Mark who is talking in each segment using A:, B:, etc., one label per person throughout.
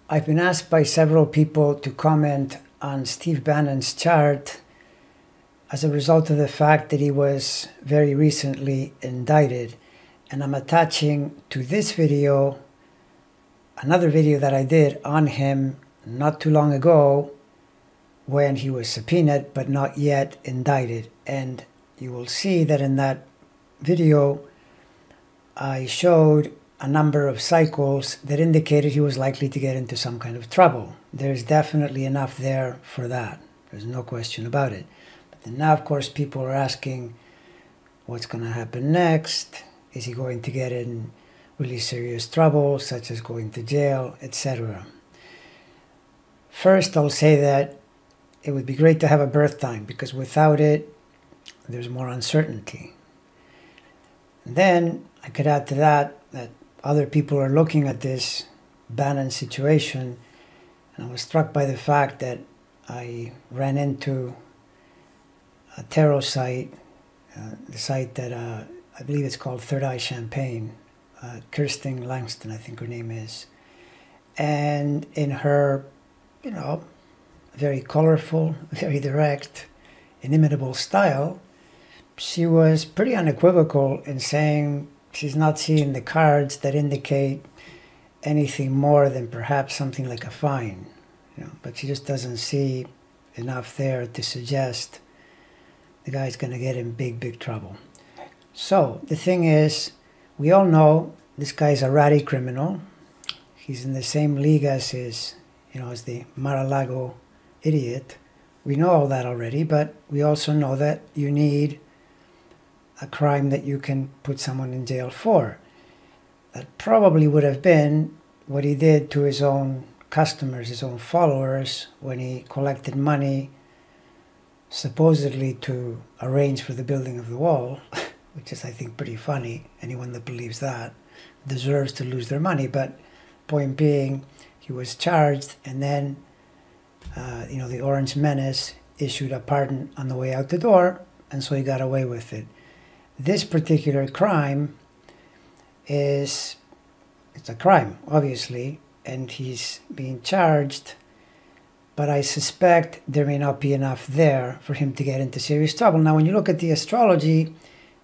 A: I've been asked by several people to comment on Steve Bannon's chart as a result of the fact that he was very recently indicted. And I'm attaching to this video another video that I did on him not too long ago when he was subpoenaed but not yet indicted. And you will see that in that video I showed a number of cycles that indicated he was likely to get into some kind of trouble. There's definitely enough there for that. There's no question about it. But then now, of course, people are asking what's going to happen next. Is he going to get in really serious trouble, such as going to jail, etc.? First, I'll say that it would be great to have a birth time, because without it, there's more uncertainty. And then I could add to that other people are looking at this Bannon situation, and I was struck by the fact that I ran into a tarot site, the site that I believe it's called Third Eye Champagne, Kirsten Langston, I think her name is, and in her, very colorful, very direct, inimitable style, she was pretty unequivocal in saying she's not seeing the cards that indicate anything more than perhaps something like a fine, but she just doesn't see enough there to suggest the guy's going to get in big, big trouble. So the thing is, we all know this guy's a ratty criminal. He's in the same league as as the Mar-a-Lago idiot. We know all that already, but we also know that you need a crime that you can put someone in jail for. That probably would have been what he did to his own customers, his own followers, when he collected money supposedly to arrange for the building of the wall, which is, I think, pretty funny. Anyone that believes that deserves to lose their money. But point being, he was charged, and then the Orange Menace issued a pardon on the way out the door, and so he got away with it. This particular crime it's a crime, obviously, and he's being charged, but I suspect there may not be enough there for him to get into serious trouble. Now, when you look at the astrology,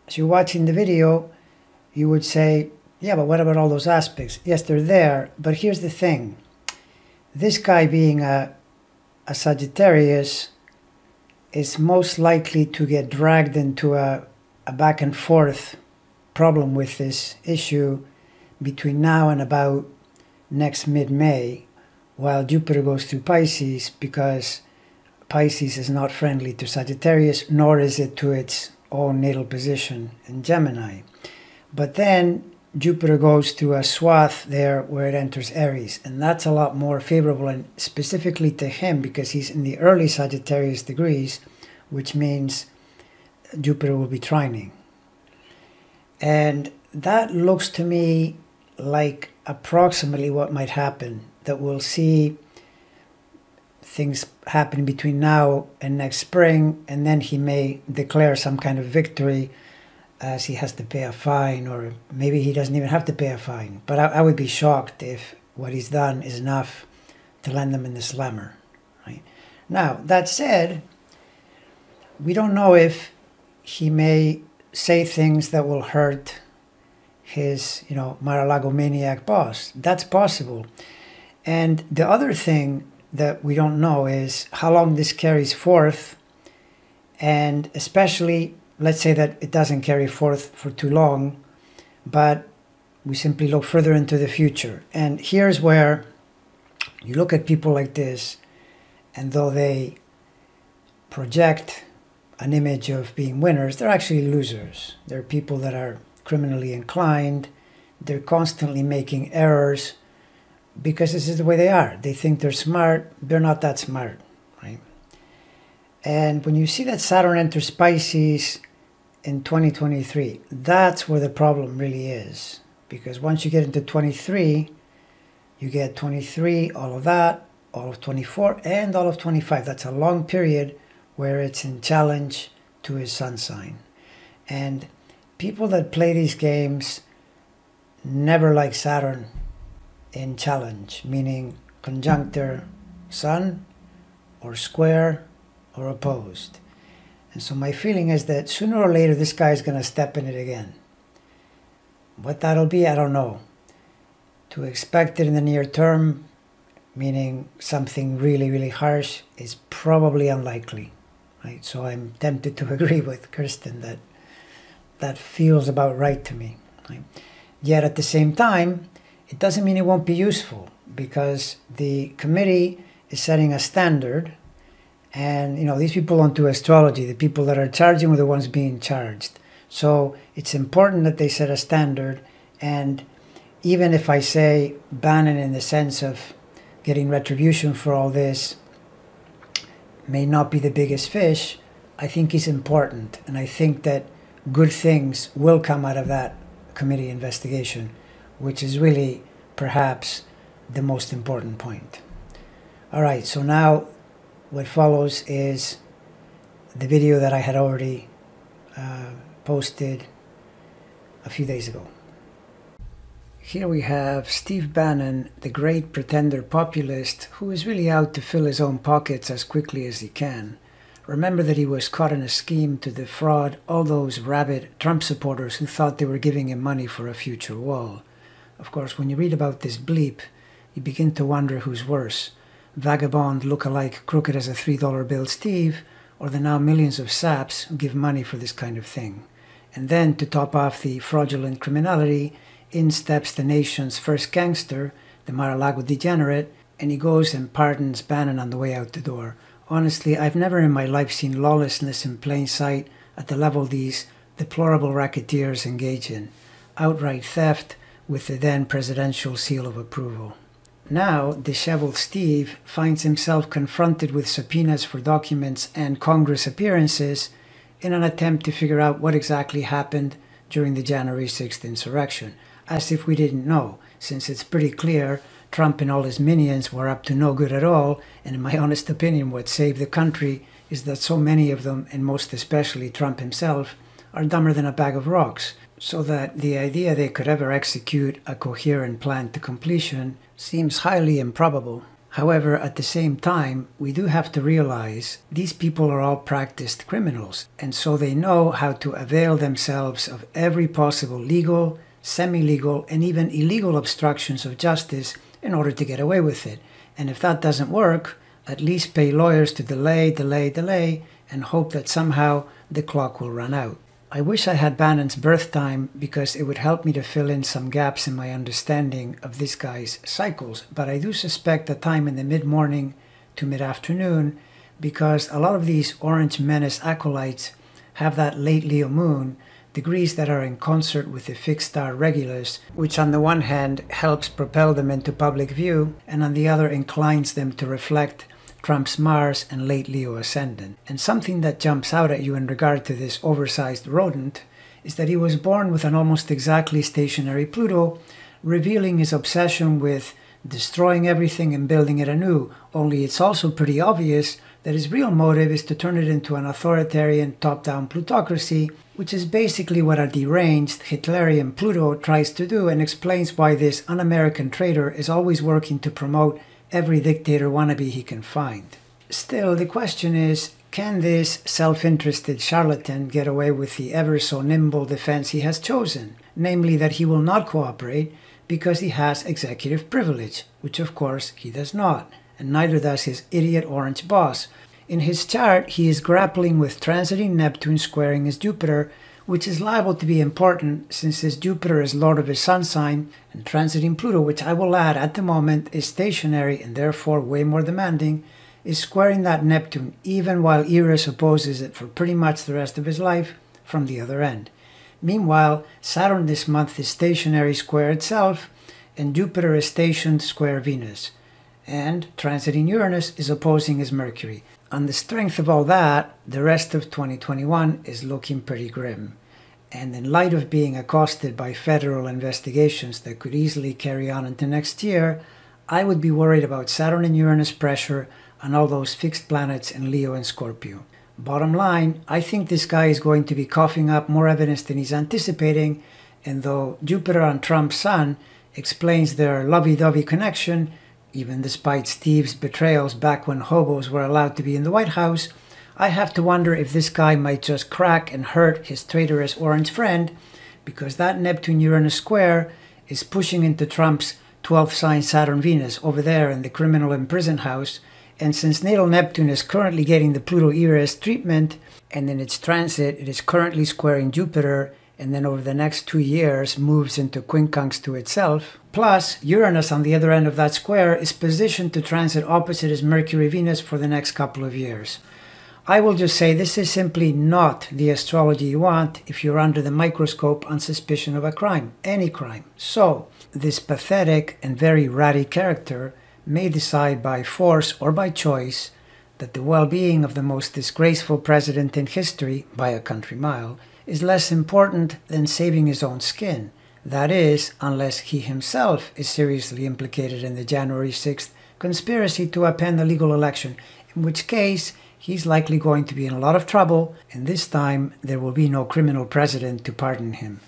A: as you're watching the video, you would say, yeah, but what about all those aspects? Yes, they're there, but here's the thing. This guy being a Sagittarius is most likely to get dragged into a back and forth problem with this issue between now and about next mid-May, while Jupiter goes through Pisces, because Pisces is not friendly to Sagittarius, nor is it to its own natal position in Gemini. But then Jupiter goes through a swath there where it enters Aries, and that's a lot more favorable, and specifically to him because he's in the early Sagittarius degrees, which means Jupiter will be trining. And that looks to me like approximately what might happen, that we'll see things happen between now and next spring, and then he may declare some kind of victory as he has to pay a fine, or maybe he doesn't even have to pay a fine. But I would be shocked if what he's done is enough to land them in the slammer. Right? Now, that said, we don't know if he may say things that will hurt his, Mar-a-Lago maniac boss. That's possible. And the other thing that we don't know is how long this carries forth, and especially, let's say that it doesn't carry forth for too long, but we simply look further into the future. And here's where you look at people like this, and though they project an image of being winners, they're actually losers. They're people that are criminally inclined. They're constantly making errors because this is the way they are. They think they're smart. They're not that smart, right? And when you see that Saturn enters Pisces in 2023, that's where the problem really is. Because once you get into 23, you get 23, all of that, all of 24, and all of 25. That's a long period where it's in challenge to his sun sign. And people that play these games never like Saturn in challenge, meaning conjunct their sun, or square, or opposed. And so my feeling is that sooner or later this guy is going to step in it again. What that'll be, I don't know. To expect it in the near term, meaning something really, really harsh, is probably unlikely. Right? So I'm tempted to agree with Kirsten that that feels about right to me. Right? Yet at the same time, it doesn't mean it won't be useful, because the committee is setting a standard, and these people don't do astrology. The people that are charging are the ones being charged. So it's important that they set a standard, and even if I say Bannon in the sense of getting retribution for all this may not be the biggest fish, I think he's important, and I think that good things will come out of that committee investigation, which is really perhaps the most important point. All right, so now what follows is the video that I had already posted a few days ago. Here we have Steve Bannon, the great pretender populist, who is really out to fill his own pockets as quickly as he can. Remember that he was caught in a scheme to defraud all those rabid Trump supporters who thought they were giving him money for a future wall. Of course, when you read about this bleep, you begin to wonder who's worse: vagabond look-alike crooked as a $3 bill Steve, or the now millions of saps who give money for this kind of thing. And then, to top off the fraudulent criminality, in steps the nation's first gangster, the Mar-a-Lago degenerate, and he goes and pardons Bannon on the way out the door. Honestly, I've never in my life seen lawlessness in plain sight at the level these deplorable racketeers engage in. Outright theft with the then presidential seal of approval. Now, disheveled Steve finds himself confronted with subpoenas for documents and Congress appearances in an attempt to figure out what exactly happened during the January 6th insurrection. As if we didn't know, since it's pretty clear Trump and all his minions were up to no good at all, and in my honest opinion what saved the country is that so many of them, and most especially Trump himself, are dumber than a bag of rocks, so that the idea they could ever execute a coherent plan to completion seems highly improbable. However, at the same time, we do have to realize these people are all practiced criminals, and so they know how to avail themselves of every possible legal, semi-legal, and even illegal obstructions of justice in order to get away with it. And if that doesn't work, at least pay lawyers to delay, and hope that somehow the clock will run out. I wish I had Bannon's birth time, because it would help me to fill in some gaps in my understanding of this guy's cycles, but I do suspect a time in the mid-morning to mid-afternoon, because a lot of these Orange Menace acolytes have that late Leo moon, degrees that are in concert with the fixed star Regulus, which on the one hand helps propel them into public view, and on the other inclines them to reflect Trump's Mars and late Leo ascendant. And something that jumps out at you in regard to this oversized rodent is that he was born with an almost exactly stationary Pluto, revealing his obsession with destroying everything and building it anew, only it's also pretty obvious that his real motive is to turn it into an authoritarian top-down plutocracy, which is basically what a deranged Hitlerian Pluto tries to do, and explains why this un-American traitor is always working to promote every dictator wannabe he can find. Still, the question is, can this self-interested charlatan get away with the ever-so-nimble defense he has chosen, namely that he will not cooperate because he has executive privilege, which of course he does not, and neither does his idiot orange boss. In his chart, he is grappling with transiting Neptune squaring his Jupiter, which is liable to be important since his Jupiter is lord of his sun sign, and transiting Pluto, which I will add at the moment is stationary and therefore way more demanding, is squaring that Neptune even while Eris opposes it for pretty much the rest of his life from the other end. Meanwhile, Saturn this month is stationary square itself, and Jupiter is stationed square Venus, and transiting Uranus is opposing his Mercury. On the strength of all that, the rest of 2021 is looking pretty grim. And in light of being accosted by federal investigations that could easily carry on into next year, I would be worried about Saturn and Uranus pressure on all those fixed planets in Leo and Scorpio. Bottom line, I think this guy is going to be coughing up more evidence than he's anticipating, and though Jupiter on Trump's sun explains their lovey-dovey connection, even despite Steve's betrayals back when hobos were allowed to be in the White House, I have to wonder if this guy might just crack and hurt his traitorous orange friend, because that Neptune-Uranus square is pushing into Trump's 12th sign Saturn-Venus over there in the criminal imprisoned house, and since natal Neptune is currently getting the Pluto-Eris treatment, and in its transit it is currently squaring Jupiter, and then over the next 2 years moves into quincunx to itself. Plus, Uranus on the other end of that square is positioned to transit opposite as Mercury-Venus for the next couple of years. I will just say this is simply not the astrology you want if you're under the microscope on suspicion of a crime, any crime. So, this pathetic and very ratty character may decide by force or by choice that the well-being of the most disgraceful president in history, by a country mile, is less important than saving his own skin. That is, unless he himself is seriously implicated in the January 6th conspiracy to append the legal election, in which case he's likely going to be in a lot of trouble, and this time there will be no criminal president to pardon him.